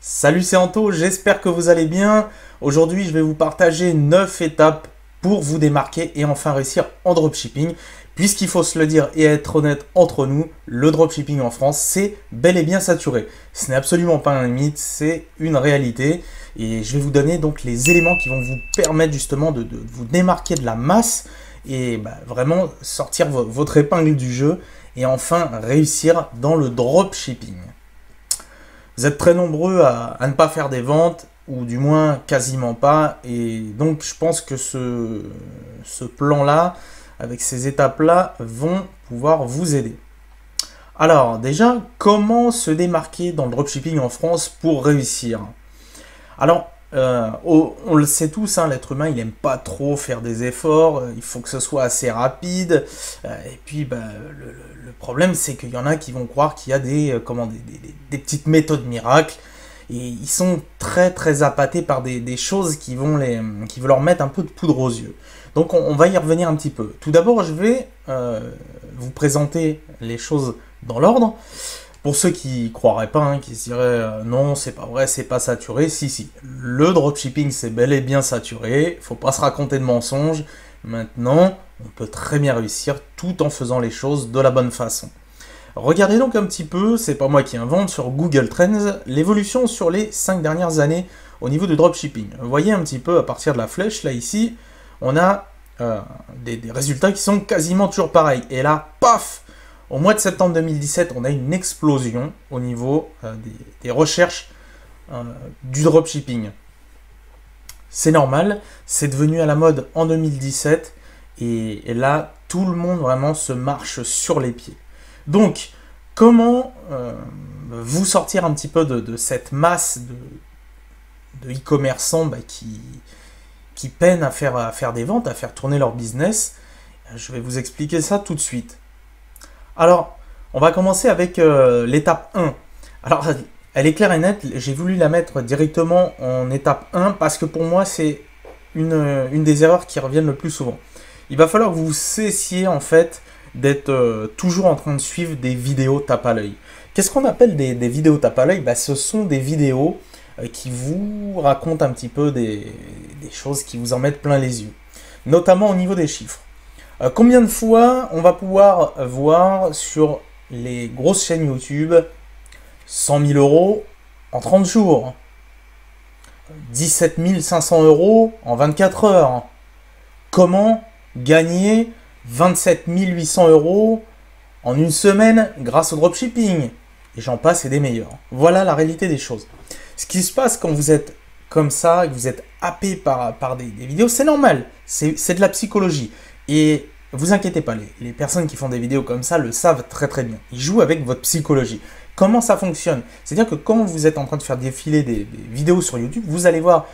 Salut, c'est Anto, j'espère que vous allez bien. Aujourd'hui, je vais vous partager 9 étapes pour vous démarquer et enfin réussir en dropshipping. Puisqu'il faut se le dire et être honnête entre nous, le dropshipping en France, c'est bel et bien saturé. Ce n'est absolument pas un mythe, c'est une réalité. Et je vais vous donner donc les éléments qui vont vous permettre justement de vous démarquer de la masse et vraiment sortir votre épingle du jeu et enfin réussir dans le dropshipping. Vous êtes très nombreux à ne pas faire des ventes, ou du moins quasiment pas, et donc je pense que ce plan-là, avec ces étapes-là, vont pouvoir vous aider. Alors déjà, comment se démarquer dans le dropshipping en France pour réussir? Alors, on le sait tous, hein, l'être humain, il aime pas trop faire des efforts, il faut que ce soit assez rapide, et puis le problème, c'est qu'il y en a qui vont croire qu'il y a des petites méthodes miracles, et ils sont très très appâtés par des choses qui vont leur mettre un peu de poudre aux yeux. Donc on va y revenir un petit peu. Tout d'abord, je vais vous présenter les choses dans l'ordre. Pour ceux qui croiraient pas, hein, qui se diraient non, c'est pas vrai, c'est pas saturé. Si, le dropshipping c'est bel et bien saturé. Faut pas se raconter de mensonges. Maintenant, on peut très bien réussir tout en faisant les choses de la bonne façon. Regardez donc un petit peu, c'est pas moi qui invente, sur Google Trends, l'évolution sur les 5 dernières années au niveau du dropshipping. Vous voyez un petit peu à partir de la flèche, là ici, on a des résultats qui sont quasiment toujours pareils. Et là, paf! Au mois de septembre 2017, on a une explosion au niveau des recherches du dropshipping. C'est normal, c'est devenu à la mode en 2017 et là, tout le monde vraiment se marche sur les pieds. Donc, comment vous sortir un petit peu de cette masse de e-commerçants qui peinent à faire des ventes, à faire tourner leur business? Je vais vous expliquer ça tout de suite. Alors, on va commencer avec l'étape 1. Alors, elle est claire et nette, j'ai voulu la mettre directement en étape 1 parce que pour moi, c'est une des erreurs qui reviennent le plus souvent. Il va falloir que vous cessiez en fait d'être toujours en train de suivre des vidéos tape à l'œil. Qu'est-ce qu'on appelle des vidéos tape à l'œil? Ce sont des vidéos qui vous racontent un petit peu des choses qui vous en mettent plein les yeux, notamment au niveau des chiffres. Combien de fois on va pouvoir voir sur les grosses chaînes YouTube 100 000 euros en 30 jours, 17 500 euros en 24 heures, comment gagner 27 800 euros en une semaine grâce au dropshipping, et j'en passe et des meilleurs. Voilà la réalité des choses. Ce qui se passe quand vous êtes comme ça, que vous êtes happé par des vidéos, c'est normal, c'est de la psychologie. Et vous inquiétez pas, les personnes qui font des vidéos comme ça le savent très très bien. Ils jouent avec votre psychologie. Comment ça fonctionne? C'est-à-dire que quand vous êtes en train de faire défiler des vidéos sur YouTube, vous allez voir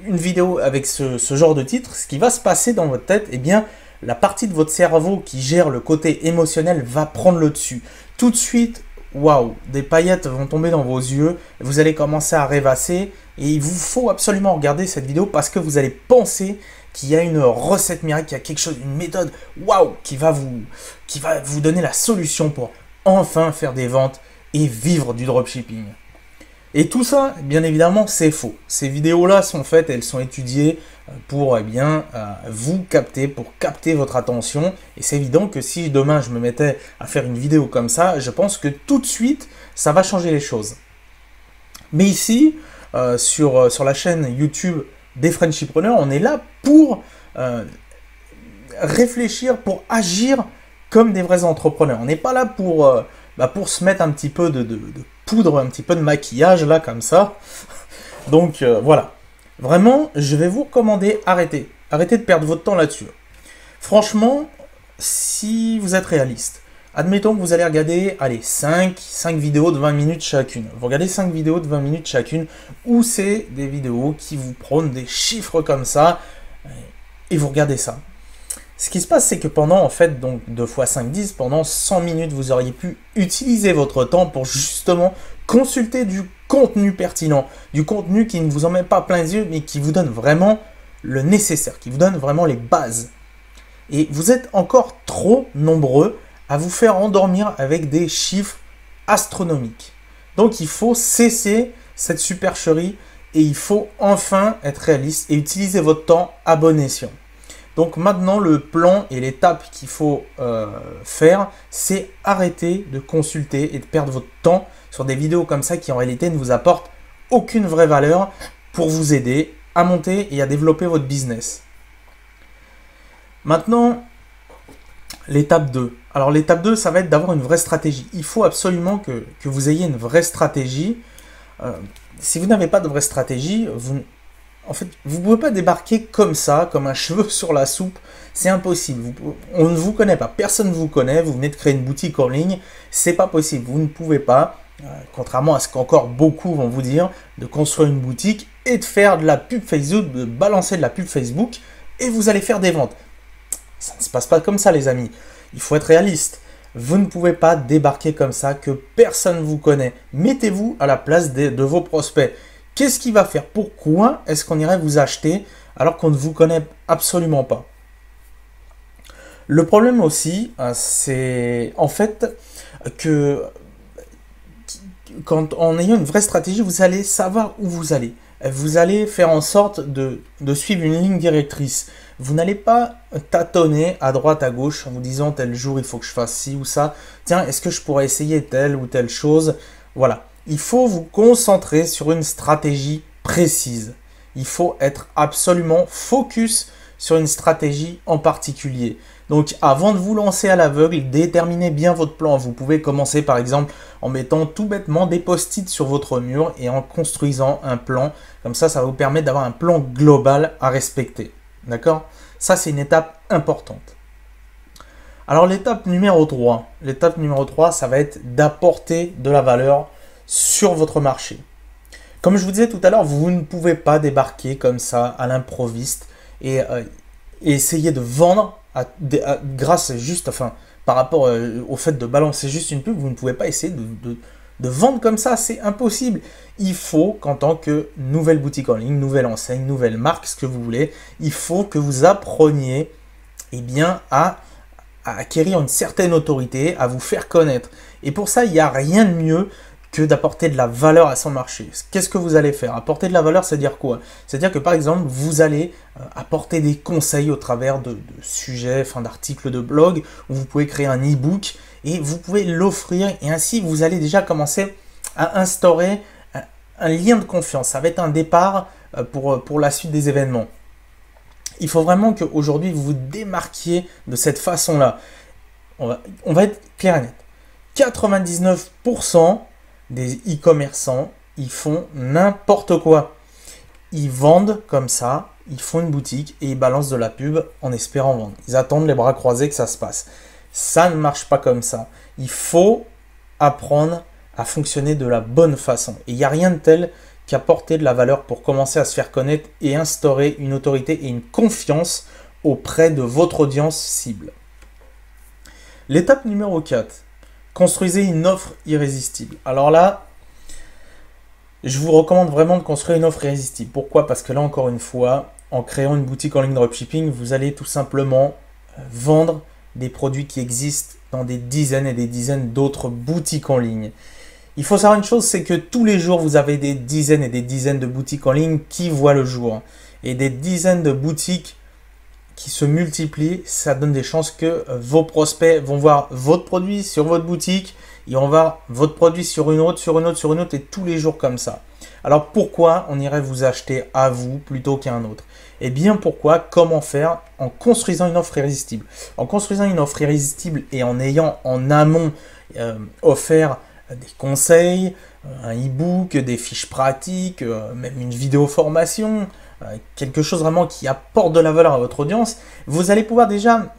une vidéo avec ce genre de titre. Ce qui va se passer dans votre tête, eh bien, la partie de votre cerveau qui gère le côté émotionnel va prendre le dessus. Tout de suite, waouh, des paillettes vont tomber dans vos yeux, vous allez commencer à rêvasser et il vous faut absolument regarder cette vidéo parce que vous allez penser qu'il y a une recette miracle, qu'il y a quelque chose, une méthode, waouh, qui va vous donner la solution pour enfin faire des ventes et vivre du dropshipping. Et tout ça, bien évidemment, c'est faux. Ces vidéos-là sont faites, elles sont étudiées pour vous capter, pour capter votre attention. Et c'est évident que si demain je me mettais à faire une vidéo comme ça, je pense que tout de suite, ça va changer les choses. Mais ici, sur la chaîne YouTube des Friendshipreneurs, on est là pour réfléchir, pour agir comme des vrais entrepreneurs. On n'est pas là pour se mettre un petit peu de poudre, un petit peu de maquillage, là, comme ça. Donc, voilà. Vraiment, je vais vous recommander, arrêtez de perdre votre temps là-dessus. Franchement, si vous êtes réaliste, admettons que vous allez regarder, allez, 5 vidéos de 20 minutes chacune. Vous regardez 5 vidéos de 20 minutes chacune, où c'est des vidéos qui vous prônent des chiffres comme ça, et vous regardez ça. Ce qui se passe, c'est que pendant, en fait, donc 2 x 5, 10, pendant 100 minutes, vous auriez pu utiliser votre temps pour justement consulter du contenu pertinent, du contenu qui ne vous en met pas plein les yeux, mais qui vous donne vraiment le nécessaire, qui vous donne vraiment les bases. Et vous êtes encore trop nombreux à vous faire endormir avec des chiffres astronomiques. Donc il faut cesser cette supercherie et il faut enfin être réaliste et utiliser votre temps à bon escient. Donc maintenant, le plan et l'étape qu'il faut faire, c'est arrêter de consulter et de perdre votre temps sur des vidéos comme ça qui en réalité ne vous apportent aucune vraie valeur pour vous aider à monter et à développer votre business. Maintenant, l'étape 2. Alors l'étape 2, ça va être d'avoir une vraie stratégie. Il faut absolument que vous ayez une vraie stratégie. Si vous n'avez pas de vraie stratégie, vous ne pouvez pas débarquer comme ça, comme un cheveu sur la soupe. C'est impossible. On ne vous connaît pas. Personne ne vous connaît. Vous venez de créer une boutique en ligne. C'est pas possible. Vous ne pouvez pas, contrairement à ce qu'encore beaucoup vont vous dire, de construire une boutique et de faire de la pub Facebook, de balancer de la pub Facebook et vous allez faire des ventes. Ça ne se passe pas comme ça, les amis. Il faut être réaliste. Vous ne pouvez pas débarquer comme ça, que personne ne vous connaît. Mettez-vous à la place de vos prospects. Qu'est-ce qu'il va faire? Pourquoi est-ce qu'on irait vous acheter alors qu'on ne vous connaît absolument pas? Le problème aussi, c'est en fait que en ayant une vraie stratégie, vous allez savoir où vous allez. Vous allez faire en sorte de suivre une ligne directrice. Vous n'allez pas tâtonner à droite, à gauche en vous disant tel jour il faut que je fasse ci ou ça. Tiens, est-ce que je pourrais essayer telle ou telle chose? Voilà. Il faut vous concentrer sur une stratégie précise. Il faut être absolument focus sur une stratégie en particulier. Donc avant de vous lancer à l'aveugle, déterminez bien votre plan. Vous pouvez commencer par exemple en mettant tout bêtement des post-it sur votre mur et en construisant un plan. Comme ça, ça va vous permettre d'avoir un plan global à respecter. D'accord? Ça, c'est une étape importante. Alors l'étape numéro 3. L'étape numéro 3, ça va être d'apporter de la valeur sur votre marché. Comme je vous disais tout à l'heure, vous ne pouvez pas débarquer comme ça à l'improviste et essayer de vendre grâce juste, enfin, par rapport au fait de balancer juste une pub, vous ne pouvez pas essayer de vendre comme ça, c'est impossible. Il faut qu'en tant que nouvelle boutique en ligne, nouvelle enseigne, nouvelle marque, ce que vous voulez, il faut que vous appreniez à acquérir une certaine autorité, à vous faire connaître. Et pour ça, il n'y a rien de mieux que d'apporter de la valeur à son marché. Qu'est-ce que vous allez faire? Apporter de la valeur, c'est-à-dire quoi? C'est-à-dire que par exemple, vous allez apporter des conseils au travers de sujets, d'articles de blog, où vous pouvez créer un e-book et vous pouvez l'offrir et ainsi vous allez déjà commencer à instaurer un lien de confiance. Ça va être un départ pour la suite des événements. Il faut vraiment qu'aujourd'hui vous vous démarquiez de cette façon-là. On va être clair et net. 99% des e-commerçants, ils font n'importe quoi. Ils vendent comme ça, ils font une boutique et ils balancent de la pub en espérant vendre. Ils attendent les bras croisés que ça se passe. Ça ne marche pas comme ça. Il faut apprendre à fonctionner de la bonne façon. Et il n'y a rien de tel qu'apporter de la valeur pour commencer à se faire connaître et instaurer une autorité et une confiance auprès de votre audience cible. L'étape numéro 4. Construisez une offre irrésistible. Alors là, je vous recommande vraiment de construire une offre irrésistible. Pourquoi? Parce que là, encore une fois, en créant une boutique en ligne dropshipping, vous allez tout simplement vendre des produits qui existent dans des dizaines et des dizaines d'autres boutiques en ligne. Il faut savoir une chose, c'est que tous les jours, vous avez des dizaines et des dizaines de boutiques en ligne qui voient le jour. Et des dizaines de boutiques qui se multiplient, ça donne des chances que vos prospects vont voir votre produit sur votre boutique, ils vont voir votre produit sur une autre, sur une autre, sur une autre, et tous les jours comme ça. Alors pourquoi on irait vous acheter à vous plutôt qu'à un autre? Eh bien pourquoi? Comment faire? En construisant une offre irrésistible. En construisant une offre irrésistible et en ayant en amont offert des conseils, un e-book, des fiches pratiques, même une vidéo formation, quelque chose vraiment qui apporte de la valeur à votre audience, vous allez pouvoir déjà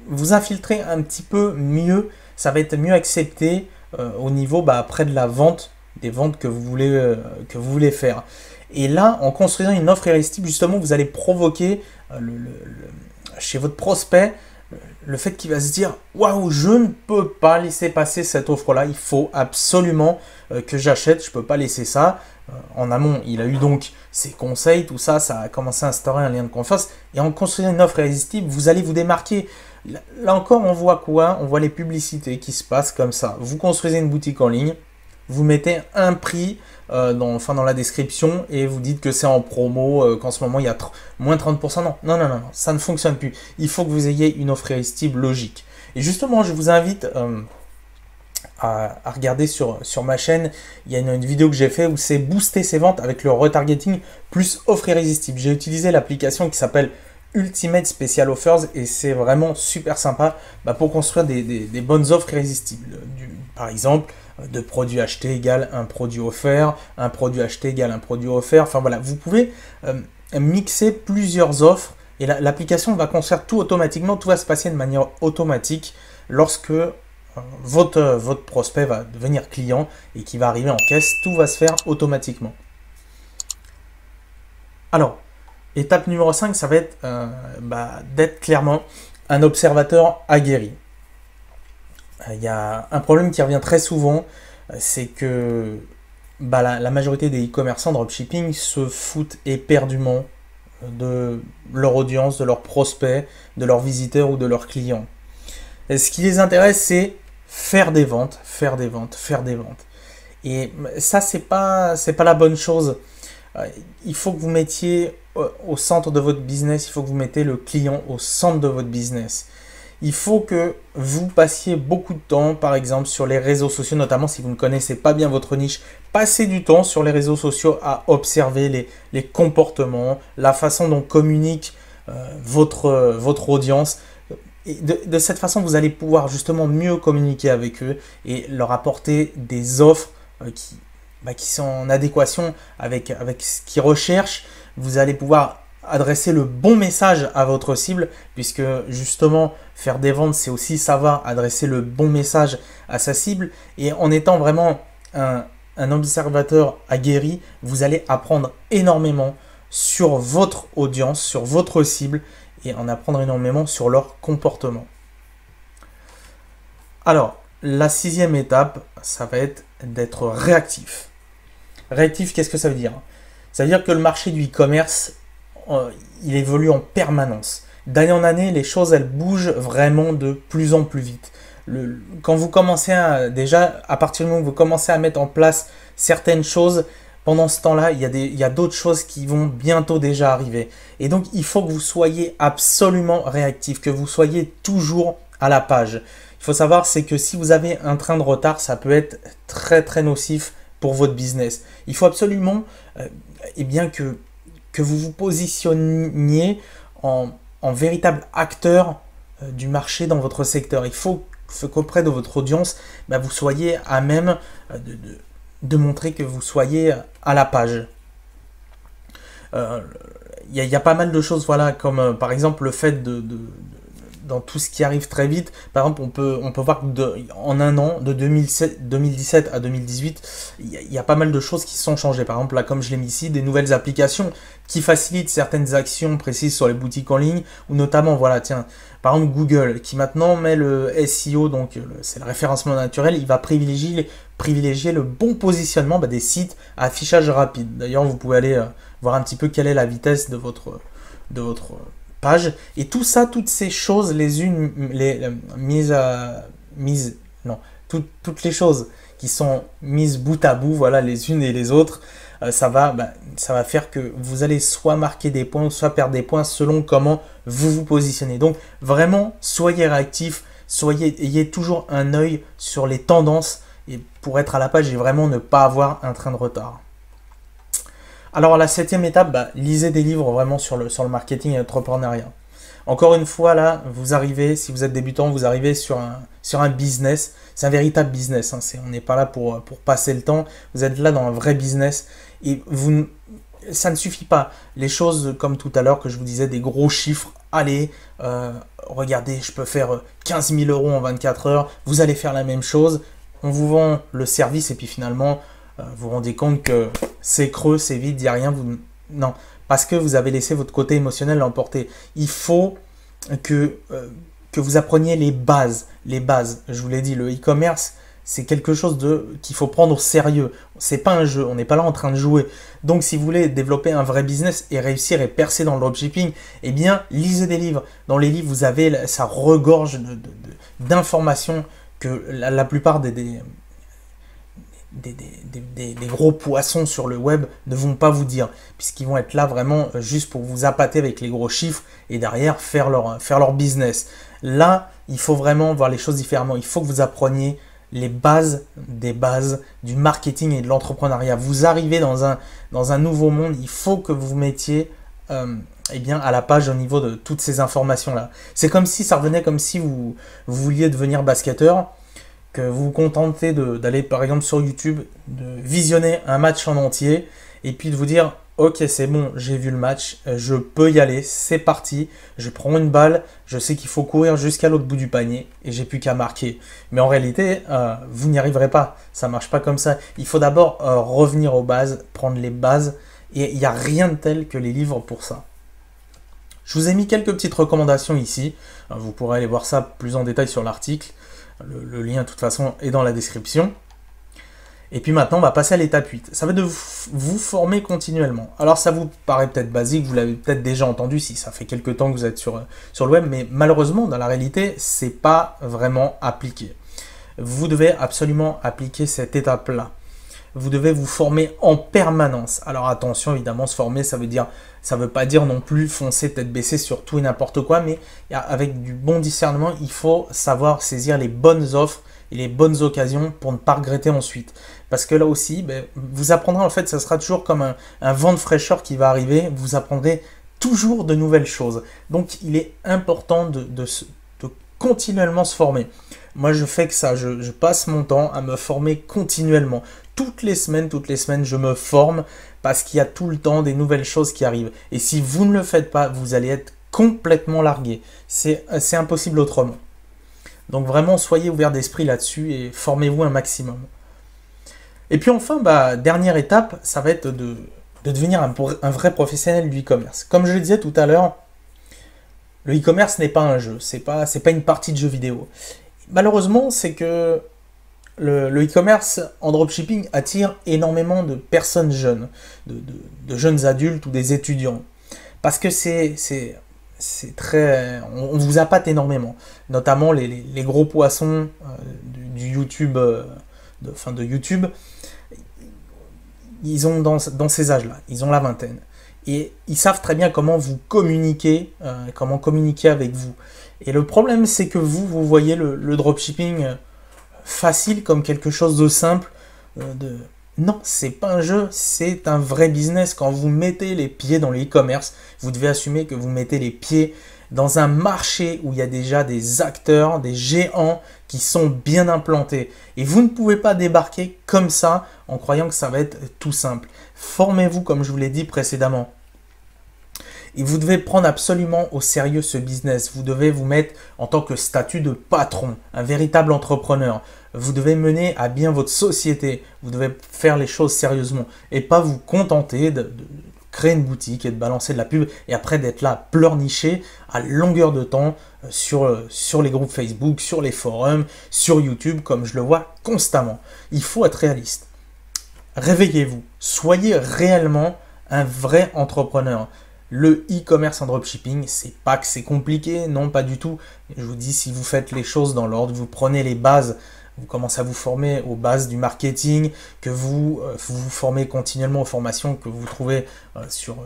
vous infiltrer un petit peu mieux. Ça va être mieux accepté au niveau après de la vente, des ventes que vous voulez faire. Et là, en construisant une offre irrésistible, justement, vous allez provoquer chez votre prospect le fait qu'il va se dire « Waouh, je ne peux pas laisser passer cette offre-là, il faut absolument que j'achète, je ne peux pas laisser ça. » En amont, il a eu donc ses conseils, tout ça, ça a commencé à instaurer un lien de confiance. Et en construisant une offre irrésistible, vous allez vous démarquer. Là encore, on voit quoi? On voit les publicités qui se passent comme ça. Vous construisez une boutique en ligne, vous mettez un prix dans la description et vous dites que c'est en promo, qu'en ce moment il y a moins 30%. Non, non, non, non, non, ça ne fonctionne plus. Il faut que vous ayez une offre irrésistible logique. Et justement, je vous invite à regarder sur ma chaîne. Il y a une vidéo que j'ai fait où c'est booster ses ventes avec le retargeting plus offre irrésistible. J'ai utilisé l'application qui s'appelle Ultimate Special Offers et c'est vraiment super sympa pour construire des bonnes offres irrésistibles. Par exemple, de produits achetés égale un produit offert, un produit acheté égale un produit offert. Enfin voilà, vous pouvez mixer plusieurs offres et l'application va construire tout automatiquement. Tout va se passer de manière automatique lorsque votre prospect va devenir client et qui va arriver en caisse. Tout va se faire automatiquement. Alors, étape numéro 5, ça va être d'être clairement un observateur aguerri. Il y a un problème qui revient très souvent, c'est que la majorité des e-commerçants dropshipping se foutent éperdument de leur audience, de leurs prospects, de leurs visiteurs ou de leurs clients. Et ce qui les intéresse, c'est faire des ventes, faire des ventes, faire des ventes. Et ça, c'est pas la bonne chose. Il faut que vous mettiez au centre de votre business, il faut que vous mettez le client au centre de votre business. Il faut que vous passiez beaucoup de temps, par exemple, sur les réseaux sociaux, notamment si vous ne connaissez pas bien votre niche. Passez du temps sur les réseaux sociaux à observer les comportements, la façon dont communique votre audience. Et de cette façon, vous allez pouvoir justement mieux communiquer avec eux et leur apporter des offres qui sont en adéquation avec ce qu'ils recherchent. Vous allez pouvoir adresser le bon message à votre cible, puisque justement faire des ventes, c'est aussi savoir adresser le bon message à sa cible. Et en étant vraiment un observateur aguerri, vous allez apprendre énormément sur votre audience, sur votre cible, et en apprendre énormément sur leur comportement. Alors, la 6e étape, ça va être d'être réactif. Réactif, qu'est-ce que ça veut dire? Ça veut dire que le marché du e-commerce, il évolue en permanence. D'année en année, les choses, elles bougent vraiment de plus en plus vite. Quand vous commencez à partir du moment où vous commencez à mettre en place certaines choses, pendant ce temps-là, il y a d'autres choses qui vont bientôt déjà arriver. Et donc, il faut que vous soyez absolument réactif, que vous soyez toujours à la page. Il faut savoir, c'est que si vous avez un train de retard, ça peut être très très nocif pour votre business. Il faut absolument que vous vous positionniez en véritable acteur du marché dans votre secteur. Il faut qu'auprès de votre audience, vous soyez à même de montrer que vous soyez à la page. Il y a pas mal de choses, voilà, comme par exemple le fait dans tout ce qui arrive très vite. Par exemple, on peut voir en un an, de 2017 à 2018, il y a pas mal de choses qui sont changées. Par exemple, là, comme je l'ai mis ici, des nouvelles applications qui facilitent certaines actions précises sur les boutiques en ligne, ou notamment, voilà, tiens, par exemple, Google, qui maintenant met le SEO, donc c'est le référencement naturel, il va privilégier le bon positionnement des sites à affichage rapide. D'ailleurs, vous pouvez aller voir un petit peu quelle est la vitesse de votre page. Et tout ça, toutes ces choses, toutes les choses qui sont mises bout à bout, voilà, les unes et les autres, ça va faire que vous allez soit marquer des points, soit perdre des points selon comment vous vous positionnez. Donc vraiment, soyez réactifs, ayez toujours un œil sur les tendances et pour être à la page et vraiment ne pas avoir un train de retard. Alors la 7e étape, lisez des livres vraiment sur le marketing et l'entrepreneuriat. Encore une fois, là, vous arrivez, si vous êtes débutant, vous arrivez sur un business. C'est un véritable business. On n'est pas là pour passer le temps. Vous êtes là dans un vrai business. Et ça ne suffit pas. Les choses, comme tout à l'heure que je vous disais, des gros chiffres. Allez, regardez, je peux faire 15 000 € en 24 heures. Vous allez faire la même chose. On vous vend le service et puis finalement, vous vous rendez compte que c'est creux, c'est vide, il n'y a rien. Non, parce que vous avez laissé votre côté émotionnel l'emporter. Il faut que vous appreniez les bases. Les bases, je vous l'ai dit, le e-commerce, c'est quelque chose qu'il faut prendre au sérieux. C'est pas un jeu, on n'est pas là en train de jouer. Donc si vous voulez développer un vrai business et réussir et percer dans le dropshipping, eh bien, lisez des livres. Dans les livres, vous avez, ça regorge d'informations que la plupart des gros poissons sur le web ne vont pas vous dire, puisqu'ils vont être là vraiment juste pour vous appâter avec les gros chiffres et derrière faire leur business. Là, il faut vraiment voir les choses différemment. Il faut que vous appreniez les bases des bases du marketing et de l'entrepreneuriat. Vous arrivez dans un nouveau monde, il faut que vous vous mettiez eh bien, à la page au niveau de toutes ces informations-là. C'est comme si ça revenait comme si vous vouliez devenir basketteur, que vous vous contentez d'aller par exemple sur YouTube, de visionner un match en entier, et puis de vous dire « Ok, c'est bon, j'ai vu le match, je peux y aller, c'est parti, je prends une balle, je sais qu'il faut courir jusqu'à l'autre bout du panier, et j'ai plus qu'à marquer. » Mais en réalité, vous n'y arriverez pas, ça marche pas comme ça. Il faut d'abord revenir aux bases, prendre les bases, et il n'y a rien de tel que les livres pour ça. Je vous ai mis quelques petites recommandations ici, vous pourrez aller voir ça plus en détail sur l'article. Le lien, de toute façon, est dans la description. Et puis maintenant, on va passer à l'étape 8. Ça va de vous former continuellement. Alors, ça vous paraît peut-être basique, vous l'avez peut-être déjà entendu si ça fait quelques temps que vous êtes sur le web, mais malheureusement, dans la réalité, c'est pas vraiment appliqué. Vous devez absolument appliquer cette étape-là. Vous devez vous former en permanence. Alors attention, évidemment, se former, ça veut pas dire non plus foncer tête baissée sur tout et n'importe quoi, mais avec du bon discernement, il faut savoir saisir les bonnes offres et les bonnes occasions pour ne pas regretter ensuite. Parce que là aussi, vous apprendrez, en fait, ça sera toujours comme un vent de fraîcheur qui va arriver, vous apprendrez toujours de nouvelles choses. Donc il est important de continuellement se former. Moi, je fais que ça, je passe mon temps à me former continuellement. Toutes les semaines, je me forme parce qu'il y a tout le temps des nouvelles choses qui arrivent. Et si vous ne le faites pas, vous allez être complètement largué. C'est impossible autrement. Donc vraiment, soyez ouverts d'esprit là-dessus et formez-vous un maximum. Et puis enfin, dernière étape, ça va être de devenir un vrai professionnel du e-commerce. Comme je le disais tout à l'heure, le e-commerce n'est pas un jeu, c'est pas une partie de jeu vidéo. Malheureusement, c'est que le e-commerce en dropshipping attire énormément de personnes jeunes, de jeunes adultes ou des étudiants. Parce que c'est très... On vous appâte énormément. Notamment les gros poissons du YouTube, de YouTube, ils ont dans ces âges-là, ils ont la vingtaine. Et ils savent très bien comment vous communiquer, comment communiquer avec vous. Et le problème, c'est que vous voyez le dropshipping facile comme quelque chose de simple. Non, c'est pas un jeu, c'est un vrai business. Quand vous mettez les pieds dans le e-commerce, vous devez assumer que vous mettez les pieds dans un marché où il y a déjà des acteurs, des géants qui sont bien implantés. Et vous ne pouvez pas débarquer comme ça en croyant que ça va être tout simple. Formez-vous comme je vous l'ai dit précédemment. Et vous devez prendre absolument au sérieux ce business. Vous devez vous mettre en tant que statut de patron, un véritable entrepreneur. Vous devez mener à bien votre société. Vous devez faire les choses sérieusement et pas vous contenter de créer une boutique et de balancer de la pub et après d'être là pleurnicher à longueur de temps sur les groupes Facebook, sur les forums, sur YouTube comme je le vois constamment. Il faut être réaliste. Réveillez-vous. Soyez réellement un vrai entrepreneur. Le e-commerce en dropshipping, c'est pas que c'est compliqué, non pas du tout. Je vous dis, si vous faites les choses dans l'ordre, vous prenez les bases, vous commencez à vous former aux bases du marketing, que vous vous formez continuellement aux formations que vous trouvez sur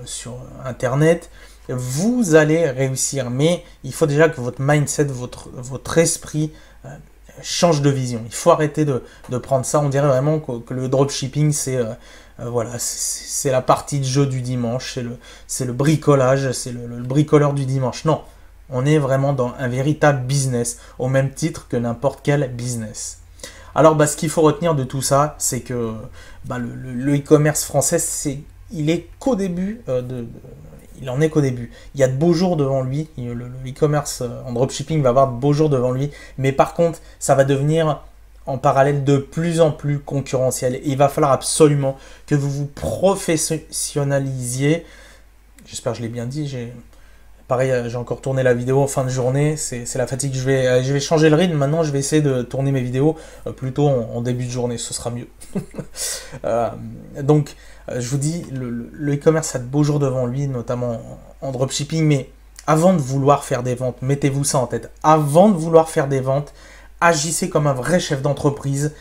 Internet, vous allez réussir. Mais il faut déjà que votre mindset, votre esprit change de vision. Il faut arrêter de prendre ça. On dirait vraiment que le dropshipping, c'est la partie de jeu du dimanche, c'est le bricolage, c'est le bricoleur du dimanche. Non, on est vraiment dans un véritable business, au même titre que n'importe quel business. Alors, ce qu'il faut retenir de tout ça, c'est que le e-commerce français, il est qu'au début il en est qu'au début. Il y a de beaux jours devant lui. Le e-commerce en dropshipping va avoir de beaux jours devant lui. Mais par contre, ça va devenir en parallèle de plus en plus concurrentiel. Et il va falloir absolument que vous vous professionnalisiez. J'espère que je l'ai bien dit. Pareil, j'ai encore tourné la vidéo en fin de journée. C'est la fatigue. Je vais changer le rythme. Maintenant, je vais essayer de tourner mes vidéos plutôt en début de journée. Ce sera mieux. Donc, je vous dis, le e-commerce a de beaux jours devant lui, notamment en dropshipping. Mais avant de vouloir faire des ventes, mettez-vous ça en tête. Avant de vouloir faire des ventes, agissez comme un vrai chef d'entreprise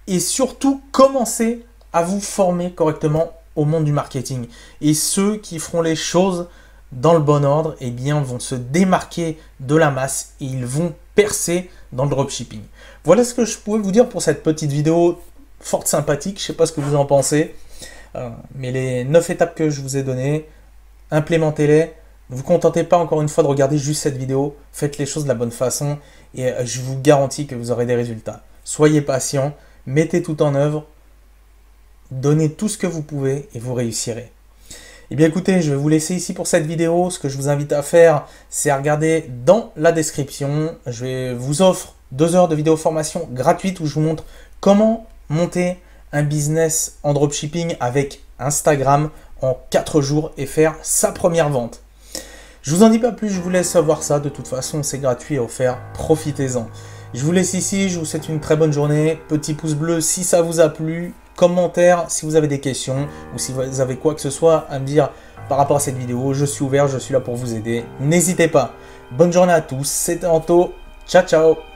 et surtout commencer à vous former correctement au monde du marketing. Et ceux qui feront les choses dans le bon ordre, eh bien, vont se démarquer de la masse et ils vont percer dans le dropshipping. Voilà ce que je pouvais vous dire pour cette petite vidéo fort sympathique. Je ne sais pas ce que vous en pensez, mais les 9 étapes que je vous ai données, implémentez-les. Ne vous contentez pas encore une fois de regarder juste cette vidéo. Faites les choses de la bonne façon et je vous garantis que vous aurez des résultats. Soyez patient, mettez tout en œuvre, donnez tout ce que vous pouvez et vous réussirez. Eh bien écoutez, je vais vous laisser ici pour cette vidéo. Ce que je vous invite à faire, c'est à regarder dans la description. Je vous offre 2 heures de vidéo formation gratuite où je vous montre comment monter un business en dropshipping avec Instagram en 4 jours et faire sa première vente. Je vous en dis pas plus, je vous laisse voir ça. De toute façon, c'est gratuit et offert. Profitez-en. Je vous laisse ici, je vous souhaite une très bonne journée. Petit pouce bleu si ça vous a plu. Commentaire si vous avez des questions ou si vous avez quoi que ce soit à me dire par rapport à cette vidéo. Je suis ouvert, je suis là pour vous aider. N'hésitez pas. Bonne journée à tous. C'était Anto. Ciao, ciao.